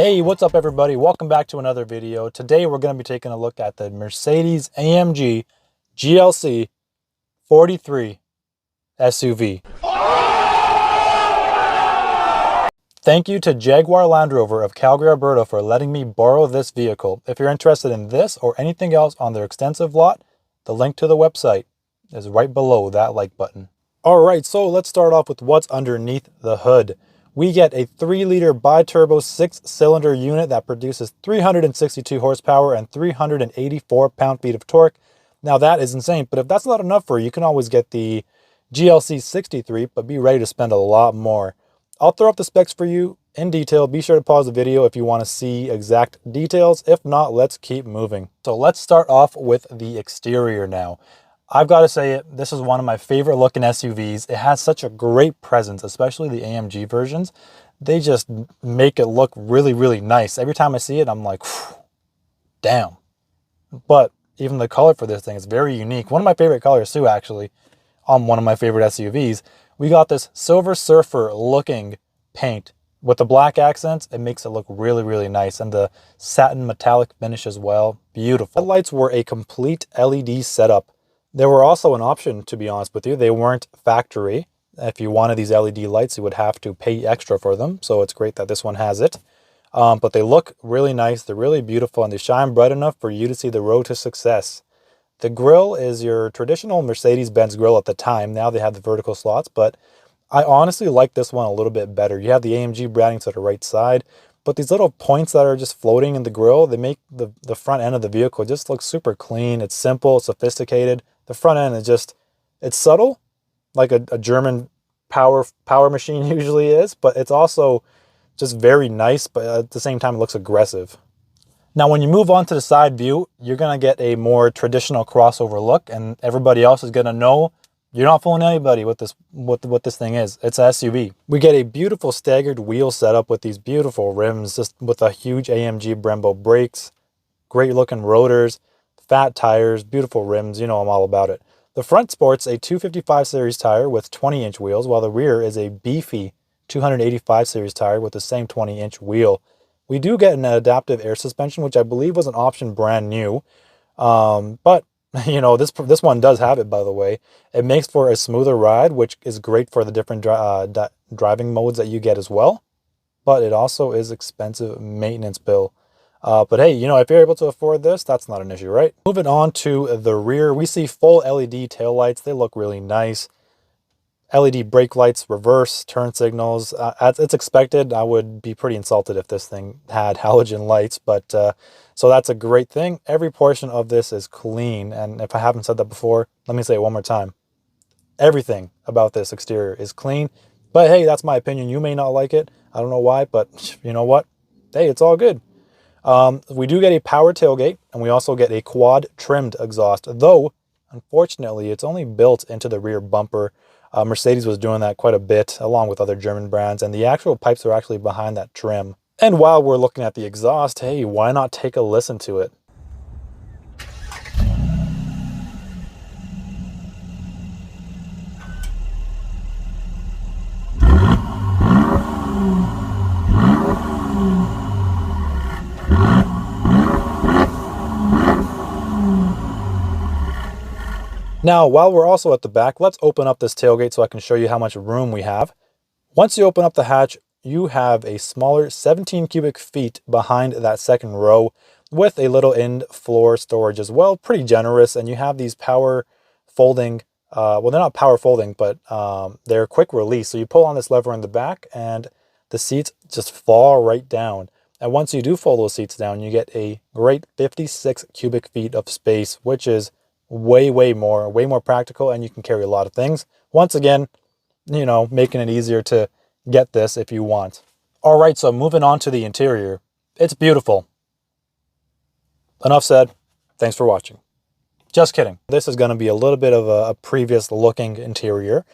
Hey, what's up everybody? Welcome back to another video. Today we're going to be taking a look at the Mercedes AMG GLC 43 SUV. Thank you to Jaguar Land Rover of Calgary, Alberta for letting me borrow this vehicle. If you're interested in this or anything else on their extensive lot, the link to the website is right below that like button. Alright, so let's start off with what's underneath the hood. We get a 3-liter bi-turbo 6-cylinder unit that produces 362 horsepower and 384 pound-feet of torque. Now that is insane, but if that's not enough for you, you can always get the GLC 63, but be ready to spend a lot more. I'll throw up the specs for you in detail. Be sure to pause the video if you want to see exact details. If not, let's keep moving. So let's start off with the exterior now. I've got to say it, this is one of my favorite looking SUVs. It has such a great presence, especially the AMG versions. They just make it look really, really nice. Every time I see it, I'm like, damn. But even the color for this thing is very unique. One of my favorite colors too, actually, on one of my favorite SUVs. We got this Silver Surfer looking paint with the black accents. It makes it look really, really nice. And the satin metallic finish as well. Beautiful. The lights were a complete LED setup. There were also an option, to be honest with you. They weren't factory. If you wanted these LED lights, you would have to pay extra for them. So it's great that this one has it. But they look really nice. They're really beautiful and they shine bright enough for you to see the road to success. The grille is your traditional Mercedes-Benz grille at the time. Now they have the vertical slots, but I honestly like this one a little bit better. You have the AMG branding to the right side, but these little points that are just floating in the grille, they make the front end of the vehicle just look super clean. It's simple, sophisticated. The front end is just, it's subtle, like a German power machine usually is, but it's also just very nice, but at the same time it looks aggressive. Now when you move on to the side view, you're going to get a more traditional crossover look, and everybody else is going to know you're not fooling anybody with this, what this thing is. It's an SUV. We get a beautiful staggered wheel setup with these beautiful rims, just with a huge AMG Brembo brakes, great looking rotors, fat tires, beautiful rims. You know I'm all about it. The front sports a 255 series tire with 20-inch wheels, while the rear is a beefy 285 series tire with the same 20-inch wheel. We do get an adaptive air suspension, which I believe was an option brand new. But you know, this one does have it, by the way. It makes for a smoother ride, which is great for the different driving modes that you get as well. But it also is expensive maintenance bill. But hey, you know, if you're able to afford this, that's not an issue, right? Moving on to the rear, we see full LED taillights. They look really nice. LED brake lights, reverse, turn signals. It's expected. I would be pretty insulted if this thing had halogen lights, but so that's a great thing. Every portion of this is clean, and if I haven't said that before, let me say it one more time. Everything about this exterior is clean, but hey, that's my opinion. You may not like it. I don't know why, but you know what? Hey, it's all good. We do get a power tailgate, and we also get a quad trimmed exhaust, though unfortunately it's only built into the rear bumper. Mercedes was doing that quite a bit along with other German brands, and the actual pipes are actually behind that trim. And while we're looking at the exhaust, hey, why not take a listen to it? Now, while we're also at the back, let's open up this tailgate so I can show you how much room we have. Once you open up the hatch, you have a smaller 17 cubic feet behind that second row with a little end floor storage as well. Pretty generous, and you have these power folding, well, they're not power folding, but they're quick release. So you pull on this lever in the back and the seats just fall right down. And once you do fold those seats down, you get a great 56 cubic feet of space, which is way more practical, and you can carry a lot of things. Once again, you know, making it easier to get this if you want. All right, so moving on to the interior. It's beautiful. Enough said. Thanks for watching. Just kidding. This is going to be a little bit of a previous looking interior.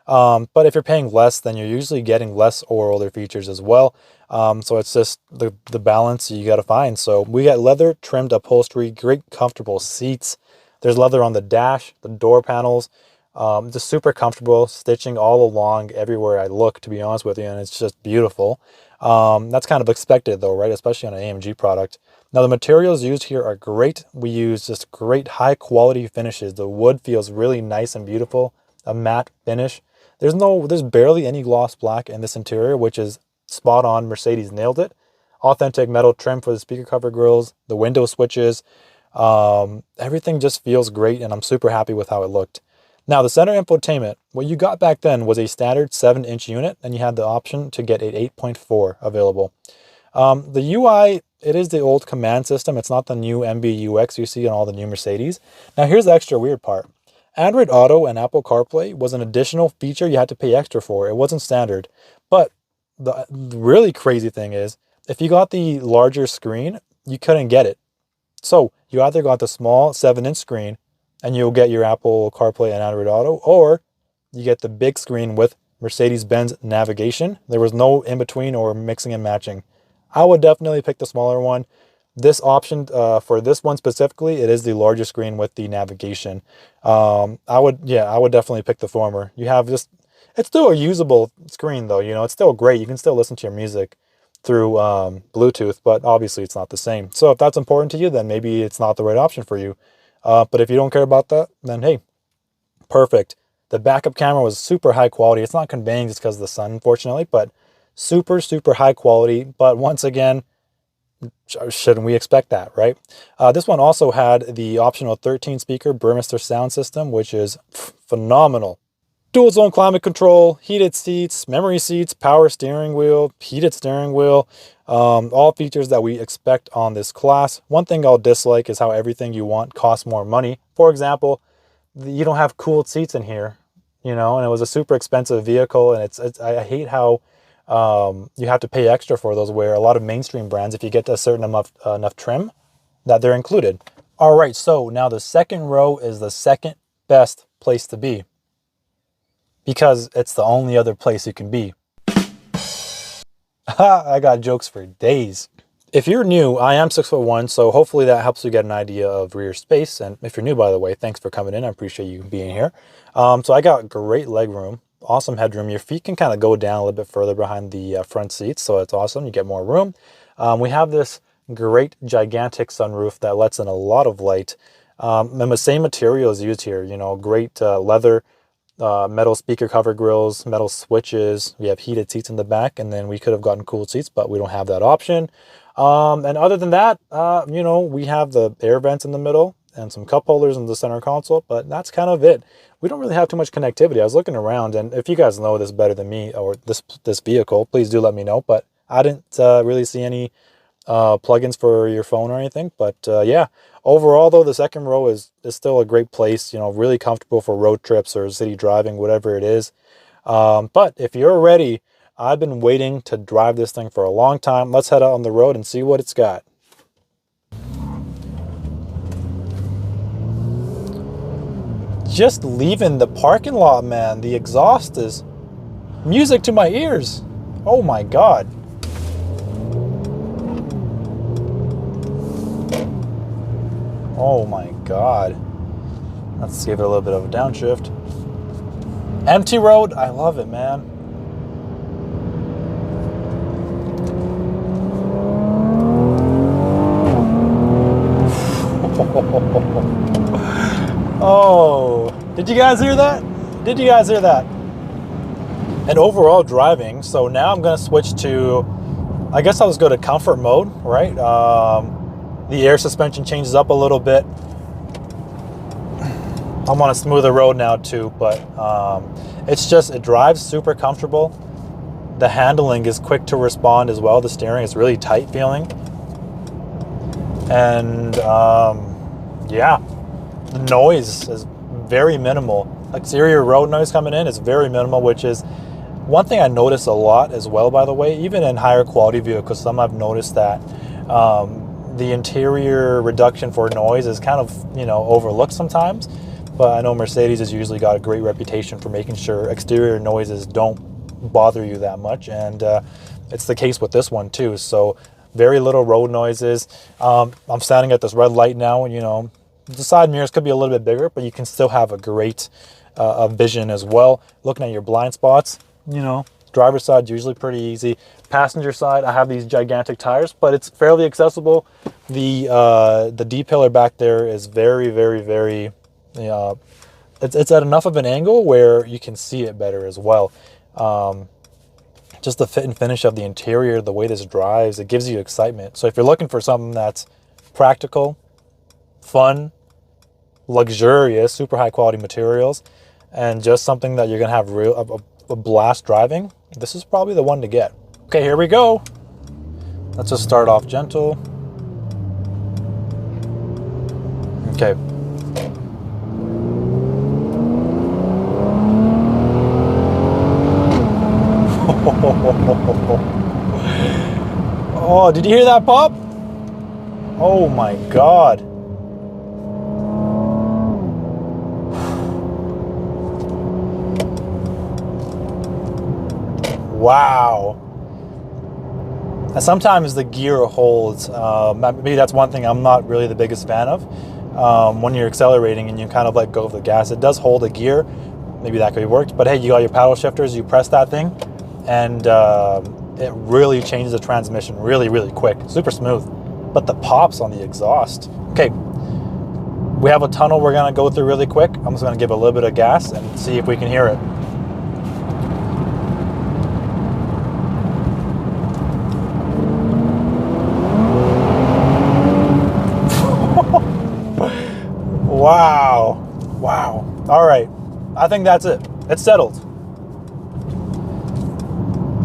But if you're paying less, then you're usually getting less or older features as well. So it's just the balance you got to find. So we got leather trimmed upholstery, great comfortable seats. There's leather on the dash, the door panels. Just super comfortable, stitching all along everywhere I look, to be honest with you, and it's just beautiful. That's kind of expected though, right? Especially on an AMG product. Now the materials used here are great. We use just great high quality finishes. The wood feels really nice and beautiful, a matte finish. There's barely any gloss black in this interior, which is spot on. Mercedes nailed it. Authentic metal trim for the speaker cover grills, the window switches. Everything just feels great, and I'm super happy with how it looked. Now the center infotainment, what you got back then was a standard 7-inch unit, and you had the option to get an 8.4 available. The UI, it is the old command system. It's not the new MBUX you see on all the new Mercedes. Now here's the extra weird part. Android Auto and Apple CarPlay was an additional feature you had to pay extra for. It wasn't standard. But the really crazy thing is, if you got the larger screen, you couldn't get it. So you either got the small 7-inch screen and you'll get your Apple CarPlay and Android Auto, or you get the big screen with Mercedes-Benz navigation. There was no in-between or mixing and matching. I would definitely pick the smaller one. This option, for this one specifically, it is the larger screen with the navigation. I would definitely pick the former. You have just, it's still a usable screen though, you know, it's still great. You can still listen to your music through Bluetooth, but obviously it's not the same. So if that's important to you, then maybe it's not the right option for you. But if you don't care about that, then hey, perfect. The backup camera was super high quality. It's not conveying just because of the sun, unfortunately, but super, super high quality. But once again, shouldn't we expect that, right? This one also had the optional 13-speaker Burmester sound system, which is phenomenal. Dual zone climate control, heated seats, memory seats, power steering wheel, heated steering wheel, all features that we expect on this class. One thing I'll dislike is how everything you want costs more money. For example, you don't have cooled seats in here, you know, and it was a super expensive vehicle, and I hate how you have to pay extra for those, where a lot of mainstream brands, if you get a certain enough trim, that they're included. All right, so now the second row is the second best place to be, because it's the only other place you can be. I got jokes for days. If you're new, I am 6'1", so hopefully that helps you get an idea of rear space. And if you're new, by the way, thanks for coming in. I appreciate you being here. So I got great leg room, awesome headroom. Your feet can kind of go down a little bit further behind the front seats, so it's awesome. You get more room. We have this great gigantic sunroof that lets in a lot of light. And the same materials used here, you know, great leather, metal speaker cover grills, metal switches. We have heated seats in the back, and then we could have gotten cooled seats, but we don't have that option. And other than that, you know, we have the air vents in the middle and some cup holders in the center console, but that's kind of it. We don't really have too much connectivity. I was looking around, and if you guys know this better than me, or this vehicle, please do let me know. But I didn't really see any plugins for your phone or anything. But yeah, overall though, the second row is still a great place, you know, really comfortable for road trips or city driving, whatever it is. But if you're ready, I've been waiting to drive this thing for a long time. Let's head out on the road and see what it's got. Just leaving the parking lot, man. The exhaust is music to my ears. Oh my God. Oh my God. Let's give it a little bit of a downshift. Empty road, I love it, man. Oh, did you guys hear that? Did you guys hear that? And overall driving, so now I'm gonna switch to, I guess I'll just go to comfort mode, right? The air suspension changes up a little bit. I'm on a smoother road now too, but it drives super comfortable. The handling is quick to respond as well. The steering is really tight feeling. And yeah, the noise is very minimal. Exterior road noise coming in is very minimal, which is one thing I notice a lot as well, by the way. Even in higher quality vehicles, some I've noticed that the interior reduction for noise is kind of, you know, overlooked sometimes. But I know Mercedes has usually got a great reputation for making sure exterior noises don't bother you that much, and it's the case with this one too. So very little road noises. I'm standing at this red light now, and you know, the side mirrors could be a little bit bigger, but you can still have a great of vision as well. Looking at your blind spots, you know, driver's side usually pretty easy. Passenger side, I have these gigantic tires, but it's fairly accessible. The D-pillar back there is very, very, very, it's at enough of an angle where you can see it better as well. Just the fit and finish of the interior, the way this drives, it gives you excitement. So if you're looking for something that's practical, fun, luxurious, super high quality materials, and just something that you're gonna have a blast driving, this is probably the one to get. Okay, here we go. Let's just start off gentle. Okay. Oh, did you hear that pop? Oh my God. Wow. And sometimes the gear holds. Maybe that's one thing I'm not really the biggest fan of. When you're accelerating and you kind of let go of the gas, it does hold a gear. Maybe that could be worked. But hey, you got your paddle shifters, you press that thing, and it really changes the transmission really, really quick. Super smooth. But the pops on the exhaust. Okay, we have a tunnel we're gonna go through really quick. I'm just gonna give a little bit of gas and see if we can hear it. Wow. Wow. All right. I think that's it. It's settled.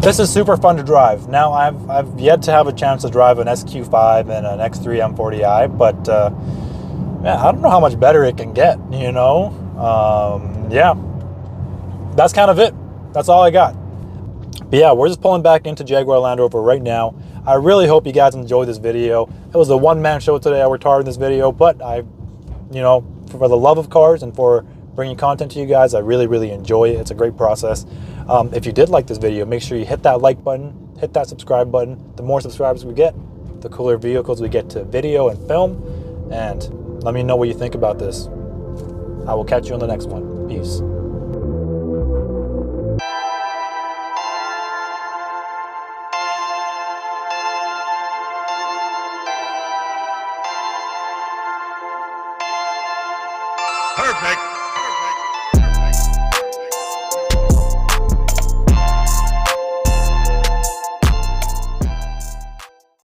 This is super fun to drive. Now, I've yet to have a chance to drive an SQ5 and an X3 M40i, but yeah, I don't know how much better it can get, you know? Yeah. That's kind of it. That's all I got. But yeah, we're just pulling back into Jaguar Land Rover right now. I really hope you guys enjoyed this video. It was a one-man show today. I worked hard in this video, but you know, for the love of cars and for bringing content to you guys, I really, really enjoy it. It's a great process. If you did like this video, make sure you hit that like button, hit that subscribe button. The more subscribers we get, the cooler vehicles we get to video and film. And let me know what you think about this. I will catch you on the next one. Peace. Perfect.